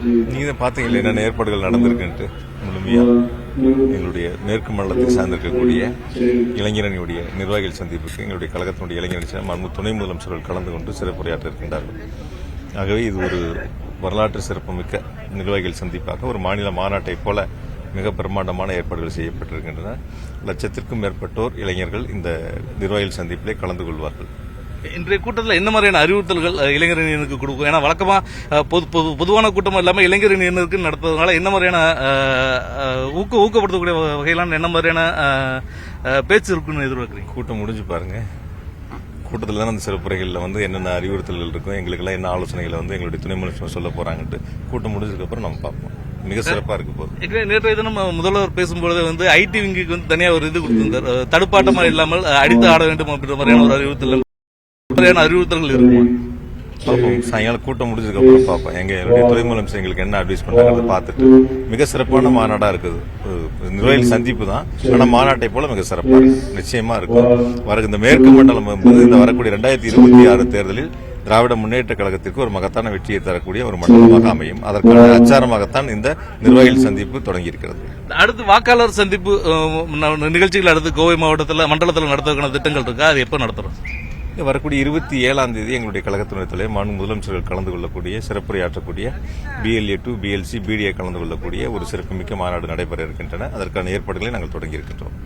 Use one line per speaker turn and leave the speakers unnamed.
நீங்க பாத்தீங்களா என்னென்ன ஏற்பாடுகள் நடந்திருக்குன்ட்டு முழுமையா எங்களுடைய மேற்கு மண்டலத்தை சார்ந்திருக்கக்கூடிய இளைஞரணியுடைய நிர்வாகிகள் சந்திப்புக்கு எங்களுடைய கழகத்தினுடைய இளைஞரணி மாண்பு துணை முதலமைச்சர்கள் கலந்து கொண்டு சிறப்புரையாற்ற இருக்கின்றார்கள். ஆகவே இது ஒரு வரலாற்று சிறப்புமிக்க நிர்வாகிகள் சந்திப்பாக ஒரு மாநில மாநாட்டை போல மிக பிரம்மாண்டமான ஏற்பாடுகள் செய்யப்பட்டிருக்கின்றன. லட்சத்திற்கும் மேற்பட்டோர் இளைஞர்கள் இந்த நிர்வாகிகள் சந்திப்பிலே கலந்து கொள்வார்கள்.
இன்றைய கூட்டத்தில் என்ன மாதிரியான அறிவுறுத்தல்கள் இளைஞரணியினருக்கு கொடுக்கும்? ஏன்னா வழக்கமா பொதுவான கூட்டம் இல்லாமல் இளைஞரணியினருக்கு நடத்துறதுனால என்ன மாதிரியான ஊக்கப்படுத்தக்கூடிய வகையிலான என்ன மாதிரியான பேச்சு இருக்குன்னு எதிர்பார்க்குறீங்க?
கூட்டம் முடிஞ்சு பாருங்க. கூட்டத்தில் தான் அந்த சிறப்புரைகளில் என்னென்ன அறிவுறுத்தல்கள் இருக்கும், எங்களுக்கெல்லாம் என்ன ஆலோசனைகளை எங்களுடைய துணை முதலமைச்சர் சொல்ல போறாங்கன்ட்டு கூட்டம் முடிஞ்சதுக்கப்புறம் நம்ம பார்ப்போம். மிக சிறப்பா இருக்கு போது.
நேற்றைய தினம் முதல்வர் பேசும்போது ஐடி விங்குக்கு தனியாக ஒரு இது கொடுத்திருந்தார். தடுப்பாட்டமா இல்லாமல் அடித்து ஆட வேண்டும் அப்படின்ற மாதிரியான ஒரு அறிவுறுத்தல்கள் இருக்கும்.
சாயங்காலம் கூட்டம் முடிஞ்சதுக்கு அப்புறம் பார்ப்போம். என்னுடைய துணை முதலமைச்சர் எங்களுக்கு என்ன அட்வைஸ் பண்றாங்க பார்த்துட்டு மிக சிறப்பான மாநாடா இருக்குது. நிர்வாகிகள் சந்திப்பு தான், ஆனா மாநாட்டை போல மிக சிறப்பா இருக்கு. நிச்சயமா இருக்கும். இந்த மேற்கு மண்டலம் இந்த வரக்கூடிய 2026 தேர்தலில் திராவிட முன்னேற்ற கழகத்திற்கு ஒரு மகத்தான வெற்றியை தரக்கூடிய ஒரு மண்டலமாக அமையும். அதற்கான அச்சாரமாகத்தான் இந்த நிர்வாகிகள் சந்திப்பு தொடங்கி இருக்கிறது.
அடுத்து வாக்காளர் சந்திப்பு நிகழ்ச்சிகள் அடுத்து கோவை மாவட்டத்தில் மண்டலத்தில் நடத்துவதற்கான திட்டங்கள் இருக்கா? அது எப்ப நடத்துறோம்?
வரக்கூடிய 27ஆம் தேதி எங்களுடைய கழகத்தினுடைய தலைவர் மாண்பு முதலமைச்சர்கள் கலந்து கொள்ளக்கூடிய சிறப்புரையாற்றக்கூடிய BLA 2 BLC BDA கலந்து கொள்ளக்கூடிய ஒரு சிறப்புமிக்க மாநாடு நடைபெற இருக்கின்றன. அதற்கான ஏற்பாடுகளை நாங்கள் தொடங்கி இருக்கின்றோம்.